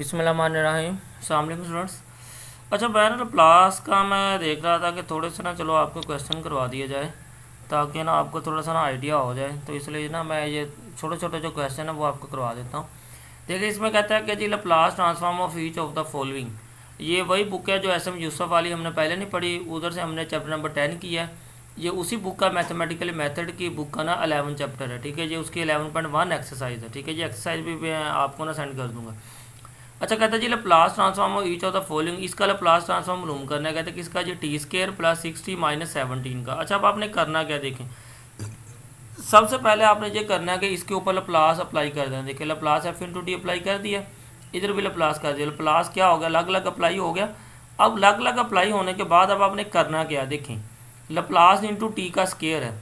बिस्मिल्लाहिर्रहमानिर्रहीम। अस्सलाम वालेकुम स्टूडेंट्स। अच्छा, बहरहाल क्लास का मैं देख रहा था कि थोड़े से ना चलो आपको क्वेश्चन करवा दिए जाए ताकि ना आपको थोड़ा सा ना आइडिया हो जाए, तो इसलिए ना मैं ये छोटे छोटे जो क्वेश्चन है वो आपको करवा देता हूँ। देखिए, इसमें कहता है कि जी Laplace transform of each of the following. ये वही बुक है जो एस एम यूसुफ वाली हमने पहले नहीं पढ़ी, उधर से हमने चैप्टर नंबर 10 किया है। ये उसी बुक का मैथमेटिकल मेथड की बुक का ना 11 चैप्टर है। ठीक है, ये उसकी 11.1 एक्सरसाइज है। ठीक है, ये एक्सरसाइज भी मैं आपको ना सेंड कर दूंगा। अच्छा, कहता है जी Laplace transform of each of the following. इसका लैप्लास ट्रांसफॉर्म मालूम करना है। कहते हैं किसका, जी टी स्केयर प्लस 60 माइनस 17 का। अच्छा, अब आपने करना क्या, देखें सबसे पहले आपने ये करना है कि इसके ऊपर लैप्लास अप्लाई कर दें। देखिए, Laplace F into T apply कर दिया, इधर भी लैप्लास कर दिया। लैप्लास क्या हो गया, अलग अलग अप्लाई हो गया। अब अलग अलग अप्लाई होने के बाद अब आपने करना क्या, देखें लैप्लास इंटू टी का स्केयर है।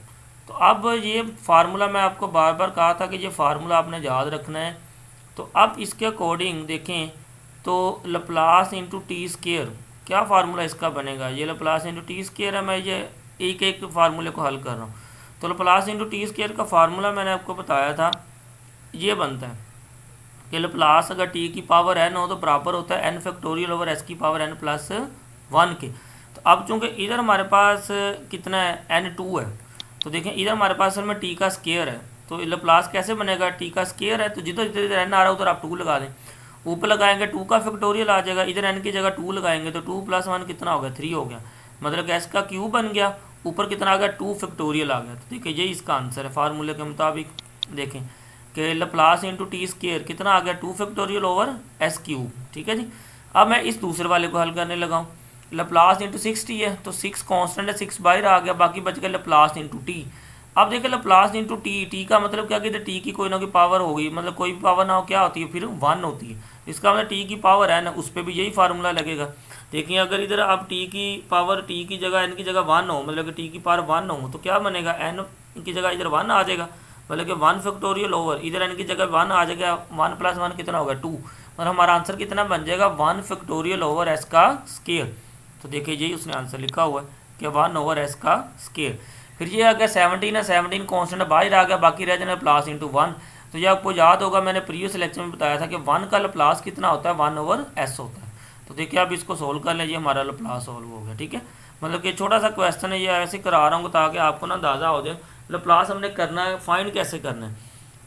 तो अब ये फार्मूला मैं आपको बार बार कहा था कि ये फार्मूला आपने याद रखना है। तो अब इसके अकॉर्डिंग देखें तो लैप्लास इंटू टी स्केयर क्या फार्मूला इसका बनेगा। ये लैप्लास इंटू टी स्केयर है, मैं ये एक एक फार्मूले को हल कर रहा हूँ। तो लैप्लास इंटू टी स्केयर का फार्मूला मैंने आपको बताया था, ये बनता है कि लैप्लास अगर टी की पावर एन हो तो बराबर होता है एन फैक्टोरियल ओवर एस की पावर एन प्लस 1 के। तो अब चूँकि इधर हमारे पास कितना है, एन 2 है, तो देखें इधर हमारे पास असल में टी का स्केयर है। तो लैप्लास कैसे बनेगा, टी का स्केयर है तो जिधर जिधर एन आ रहा है उधर आप 2 लगा दें। ऊपर लगाएंगे 2 का फैक्टोरियल आ जाएगा, इधर एन की जगह 2 लगाएंगे तो 2 प्लस 1 कितना हो गया, 3 हो गया। मतलब कि एस का क्यूब बन गया, ऊपर कितना आ गया, 2 फैक्टोरियल आ गया। तो देखिए ये इसका आंसर है फार्मूले के मुताबिक। देखें कि लैप्लास इंटू टी स्केयर कितना आ गया, 2 फैक्टोरियल ओवर एस क्यूब। ठीक है जी। अब मैं इस दूसरे वाले को हल करने लगा हूँ। लैप्लास इंटू 60 है तो 6 कांस्टेंट है, 6 बाहर आ गया, बाकी बच गया लैप्लास इंटू टी। अब देखिए लैप्लास इंटू टी, टी का मतलब क्या, कि टी की कोई ना कोई पावर होगी, मतलब कोई भी पावर ना हो क्या होती है फिर 1 होती है। इसका मतलब टी की पावर है ना, उस पर भी यही फार्मूला लगेगा। देखिए अगर इधर आप टी की पावर, टी की जगह एन की जगह 1 हो, मतलब कि टी की पावर 1 हो तो क्या बनेगा, एन की जगह इधर 1 आ जाएगा, मतलब कि 1 फैक्टोरियल ओवर इधर एन की जगह 1 आ जाएगा। 1 प्लस 1 कितना होगा, 2। मतलब हमारा आंसर कितना बन जाएगा, 1 फैक्टोरियल ओवर एस का स्केयर। तो देखिए यही उसने आंसर लिखा हुआ है कि 1 ओवर एस का स्केयर। फिर ये आ गया 17 है, 17 कॉन्स्टेंट बाहर आ गया, बाकी रह जाना प्लस इंटू 1। तो ये आपको याद होगा, मैंने प्रीवियस लेक्चर में बताया था कि 1 का लैप्लास कितना होता है, 1 ओवर एस होता है। तो देखिए आप इसको सोल्व कर लीजिए, हमारा लैप्लास सोल्व हो गया। ठीक है, मतलब कि छोटा सा क्वेश्चन है, ये ऐसे करा रहा हूँ ताकि आपको ना अंदाज़ा हो जाए लैप्लास हमने करना है, फाइंड कैसे करना है।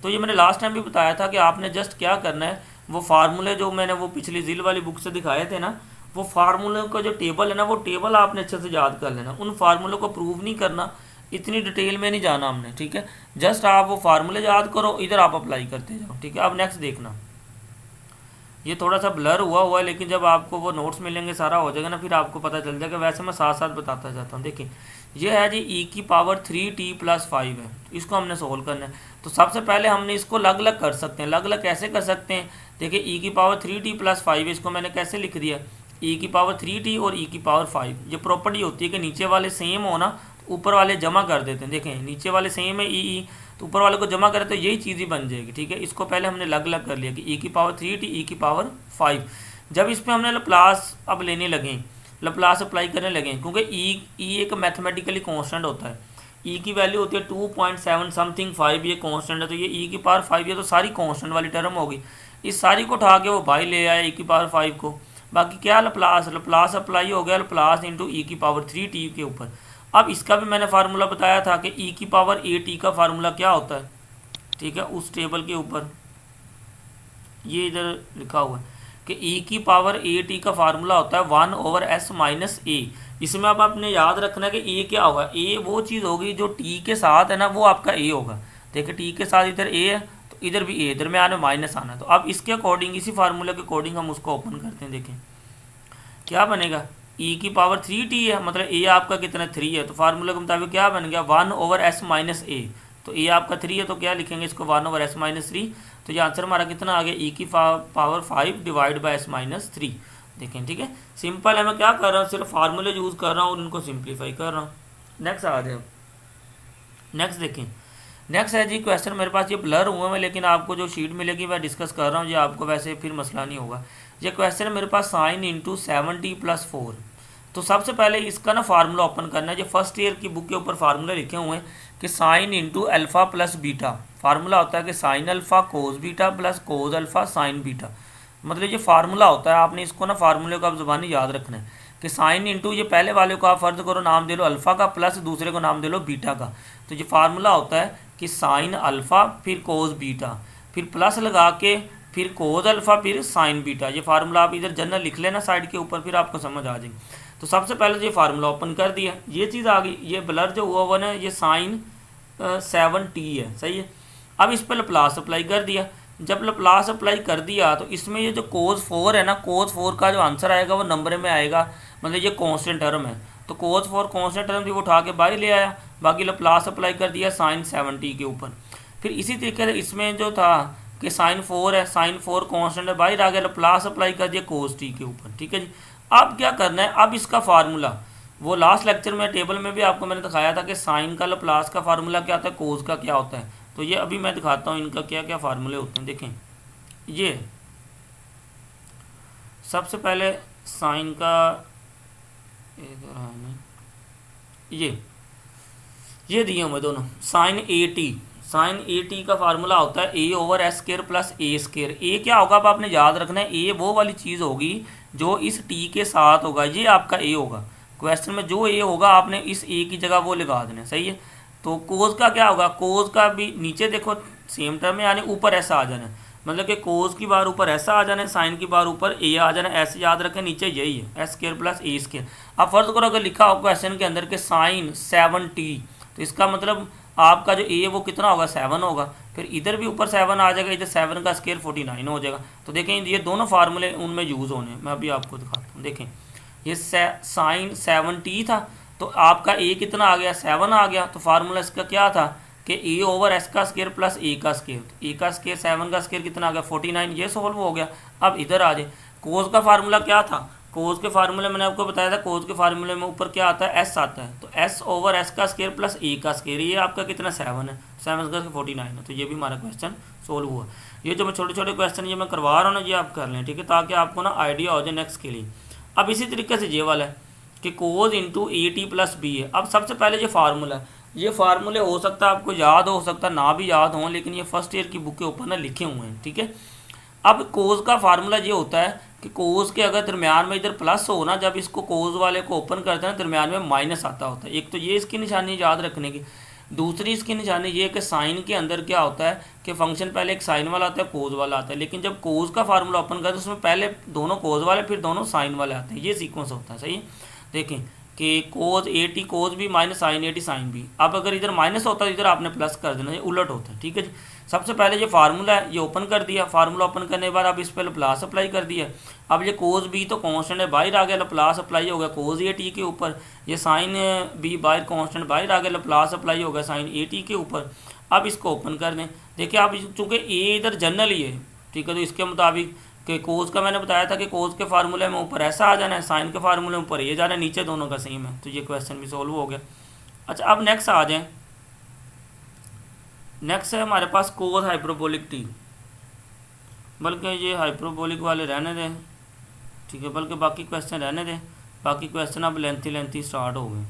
तो ये मैंने लास्ट टाइम भी बताया था कि आपने जस्ट क्या करना है, वो फार्मूले जो मैंने वो पिछली जिल वाली बुक से दिखाए थे ना, वो फार्मूले का जो टेबल है ना, वो टेबल आपने अच्छे से याद कर लेना। उन फार्मूलों को प्रूव नहीं करना, इतनी डिटेल में नहीं जाना हमने। ठीक है, जस्ट आप वो फार्मूले याद करो, इधर आप अप्लाई करते जाओ। ठीक है, अब नेक्स्ट देखना, ये थोड़ा सा ब्लर हुआ है, लेकिन जब आपको वो नोट्स मिलेंगे सारा हो जाएगा ना, फिर आपको पता चल जाएगा। वैसे मैं साथ साथ बताता जाता हूँ। देखिए ये है जी ई की पावर 3t प्लस 5 है, इसको हमने सोल्व करना है। तो सबसे पहले हमने इसको अलग अलग कर सकते हैं। अलग अलग कैसे कर सकते हैं, देखिए ई की पावर 3t प्लस 5 है, इसको मैंने कैसे लिख दिया, ई की पावर 3t और ई की पावर 5। ये प्रॉपर्टी होती है कि नीचे वाले सेम हो ना, ऊपर वाले जमा कर देते हैं। देखें नीचे वाले सेम है ई, तो ऊपर वाले को जमा करें तो यही चीज़ ही बन जाएगी। ठीक है, इसको पहले हमने अलग अलग कर लिया कि ई की पावर 3t, ई की पावर 5। जब इस पर हमने लैप्लास अब लेने लगे, लैप्लास अप्लाई करने लगे, क्योंकि ई एक मैथमेटिकली कांस्टेंट होता है। ई की वैल्यू होती है 2.7 समथिंग 5, ये कांस्टेंट है, तो ये ई की पावर 5 है, तो सारी कांस्टेंट वाली टर्म होगी। इस सारी को उठा के वो भाई ले आया ई की पावर 5 को, बाकी क्या लैप्लास, लैप्लास अप्लाई हो गया लैप्लास इंटू ई की पावर 3t के ऊपर। अब इसका भी मैंने फार्मूला बताया था कि ई की पावर ए टी का फार्मूला क्या होता है। ठीक है, उस टेबल के ऊपर ये इधर लिखा हुआ है कि ई की पावर ए टी का फार्मूला होता है 1 ओवर एस माइनस ए। इसमें अब आपने याद रखना है कि ए क्या होगा, ए वो चीज़ होगी जो टी के साथ है ना, वो आपका ए होगा। देखिए टी के साथ इधर ए है तो इधर भी ए, इधर में आने माइनस आना। तो अब इसके अकॉर्डिंग, इसी फार्मूले के अकॉर्डिंग हम उसको ओपन करते हैं। देखें क्या बनेगा, ई की पावर 3t है, मतलब ए आपका कितना 3 है, तो फार्मूले के मुताबिक क्या बन गया 1 ओवर एस माइनस ए। तो ए आपका 3 है तो क्या लिखेंगे इसको 1 ओवर एस माइनस 3। तो ये आंसर हमारा कितना आ गया, ई की power 5 divide by S minus 3। देखें ठीक है, सिंपल है, मैं क्या कर रहा हूँ, सिर्फ फार्मूले यूज़ कर रहा हूँ और उनको सिंप्लीफाई कर रहा हूँ। नेक्स्ट आ जाए, नेक्स्ट देखें। नेक्स्ट है जी क्वेश्चन, मेरे पास ये ब्लर हुआ है लेकिन आपको जो शीट मिलेगी मैं डिस्कस कर रहा हूँ, ये आपको वैसे फिर मसला नहीं होगा। ये क्वेश्चन है मेरे पास साइन इंटू 7t प्लस 4। तो सबसे पहले इसका ना फार्मूला ओपन करना है। जो फर्स्ट ईयर की बुक के ऊपर फार्मूला लिखे हुए हैं कि sine into alpha plus beta. Formula होता है कि sine alpha cos beta plus cos alpha sine beta. मतलब ये फार्मूला होता है, आपने इसको ना फार्मूले को आप ज़ुबानी याद रखना है कि साइन इंटू ये पहले वाले को आप फ़र्ज करो नाम दे लो अल्फ़ा का, प्लस दूसरे को नाम दे लो बीटा का। तो ये फार्मूला होता है कि साइन अल्फ़ा फिर कोस बीटा फिर प्लस लगा के फिर कोस अल्फ़ा फिर साइन बीटा। ये फार्मूला आप इधर जनरल लिख लेना साइड के ऊपर, फिर आपको समझ आ जाएगी। तो सबसे पहले तो ये फार्मूला ओपन कर दिया, ये चीज़ आ गई, ये ब्लर जो हुआ हुआ ना ये साइन 7t है, सही है। अब इस पर लप्लास अप्लाई कर दिया, जब लप्लास अप्लाई कर दिया तो इसमें ये जो कोस 4 है ना, कोस 4 का जो आंसर आएगा वो नंबर में आएगा, मतलब ये कांस्टेंट टर्म है, तो कोस 4 कांस्टेंट टर्म थी वो उठा के बाहर ले आया, बाकी लप्लास अप्लाई कर दिया साइन 7t के ऊपर। फिर इसी तरीके से इसमें जो था कि साइन 4 है, साइन 4 कांस्टेंट है, बाहर आ गया, प्लस अप्लाई कर दिया कोस टी के ऊपर, ठीक है जी। अब क्या करना है, अब इसका फार्मूला वो लास्ट लेक्चर में टेबल में भी आपको मैंने दिखाया था कि साइन का प्लस का फार्मूला क्या होता है, कोस का क्या होता है। तो ये अभी मैं दिखाता हूँ इनका क्या क्या फार्मूले होते हैं। देखें, ये सबसे पहले साइन का ये दिए हुए दोनों साइन ए टी का फार्मूला होता है ए ओवर एस स्क्वायर प्लस ए स्क्वायर। ए क्या होगा अब आपने याद रखना है, ए वो वाली चीज़ होगी जो इस टी के साथ होगा, ये आपका ए होगा। क्वेश्चन में जो ए होगा आपने इस ए की जगह वो लगा देना, सही है। तो कोस का क्या होगा, कोस का भी नीचे देखो सेम टर्म में, यानी ऊपर ऐसा आ जाना है, मतलब कि कोस की बार ऊपर ऐसा आ जाना है, साइन की बार ऊपर ए आ जाना है, ऐसे याद रखें, नीचे यही है एस स्क्वायर प्लस ए स्क्वायर। अब फर्ज करो अगर लिखा हो क्वेश्चन के अंदर के साइन 7t, तो इसका मतलब आपका जो ए वो कितना होगा, 7 होगा, फिर इधर भी ऊपर 7 आ जाएगा, इधर 7 का स्क्वायर 49 हो जाएगा। तो देखें ये दोनों फार्मूले उनमें यूज़ होने, मैं अभी आपको दिखाता हूँ। देखें ये साइन 7t था, तो आपका ए कितना आ गया, 7 आ गया, तो फार्मूला इसका क्या था कि ए ओवर एस का स्क्वायर प्लस ए का स्क्वायर, तो ए का स्क्वायर 7 का स्क्वायर कितना आ गया 49, ये सॉल्व हो गया। अब इधर आ जाए, कोस का फार्मूला क्या था, कोस के फार्मूले मैंने आपको बताया था, कोस के फार्मूले में ऊपर क्या आता है, एस आता है, तो एस ओवर एस का स्क्वायर प्लस ए का स्क्वायर, ये आपका कितना 7 है, 7 का 49 है, तो ये भी हमारा क्वेश्चन सोल्व हुआ। ये जो मैं छोटे छोटे क्वेश्चन ये मैं करवा रहा हूँ ना, ये आप कर लें, ठीक है, ताकि आपको ना आइडिया हो जाए नेक्स्ट के लिए। अब इसी तरीके से ये वाला है कि cos into a t plus b है। अब सबसे पहले ये फार्मूला, ये फार्मूले हो सकता है आपको याद हो सकता है ना भी याद हो, लेकिन ये फर्स्ट ईयर की बुक के ऊपर ना लिखे हुए हैं, ठीक है। अब कोस का फार्मूला ये होता है कि कोस के अगर दरमियान में इधर प्लस हो ना, जब इसको कोस वाले को ओपन करते हैं दरमियान में माइनस आता होता है। एक तो ये इसकी निशानी याद रखने की, दूसरी इसकी निशानी ये कि साइन के अंदर क्या होता है कि फंक्शन पहले एक साइन वाला आता है कोस वाला आता है, लेकिन जब कोस का फार्मूला ओपन करते हैं उसमें पहले दोनों कोस वाले फिर दोनों साइन वाले आते हैं, ये सीक्वेंस होता है, सही है। देखें कि कोस ए टी कोस भी minus sine A T sine भी। अब अगर इधर माइनस होता है इधर आपने प्लस कर देना, ये उलट होता है, ठीक है जी। सबसे पहले ये फार्मूला है, ये ओपन कर दिया, फार्मूला ओपन करने के बाद अब इस पर प्लस अप्लाई कर दिया। अब ये कोस बी तो कांस्टेंट है, बाहर आ गया, प्लस अप्लाई हो गया कोस ए टी के ऊपर, ये साइन बी बाहर कांस्टेंट बाहर आ गया, प्लस अप्लाई हो गया साइन ए टी के ऊपर। अब इसको ओपन कर दें, देखिए आप चूँकि ए इधर जनरल ही है, ठीक है, तो इसके मुताबिक कि कोस का मैंने बताया था कि कोस के फार्मूले में ऊपर ऐसा आ जाना है, साइन के फार्मूले में ऊपर ये जाना है, नीचे दोनों का सेम है, तो ये क्वेश्चन भी सोल्व हो गया। अच्छा अब नेक्स्ट आ जाएं, नेक्स्ट है हमारे पास कोस हाइपरबोलिक टी, बल्कि ये हाइपरबोलिक वाले रहने दें, ठीक है, बल्कि बाकी क्वेश्चन रहने दें, बाकी क्वेश्चन अब लेंथी स्टार्ट हो गए,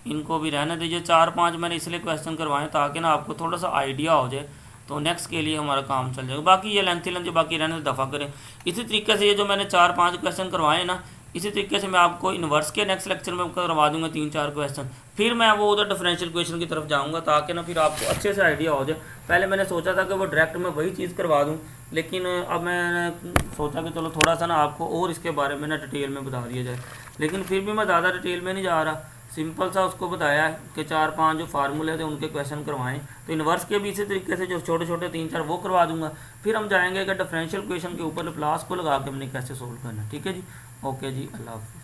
इनको भी रहने दीजिए। 4-5 मैंने इसलिए क्वेश्चन करवाएं ताकि ना आपको थोड़ा सा आइडिया हो जाए, तो नेक्स्ट के लिए हमारा काम चल जाएगा। बाकी ये लेंथी जो बाकी रहने से दफ़ा करें। इसी तरीके से ये जो मैंने 4-5 क्वेश्चन करवाए ना, इसी तरीके से मैं आपको इन्वर्स के नेक्स्ट लेक्चर में करवा दूंगा 3-4 क्वेश्चन, फिर मैं वो उधर डिफरेंशियल क्वेश्चन की तरफ जाऊंगा ताकि ना फिर आपको अच्छे से आइडिया हो जाए। पहले मैंने सोचा था कि वो डायरेक्ट में वही चीज़ करवा दूँ, लेकिन अब मैंने सोचा कि चलो थोड़ा सा ना आपको और इसके बारे में ना डिटेल में बता दिया जाए, लेकिन फिर भी मैं ज़्यादा डिटेल में नहीं जा रहा, सिंपल सा उसको बताया है कि 4-5 जो फार्मूले थे उनके क्वेश्चन करवाएं। तो इन्वर्स के भी इसी तरीके से जो छोटे छोटे 3-4 वो करवा दूंगा, फिर हम जाएंगे कि डिफरेंशियल क्वेश्चन के ऊपर प्लस को लगा के हमने कैसे सोल्व करना, ठीक है जी। ओके जी, अल्लाह हाफ़िज़।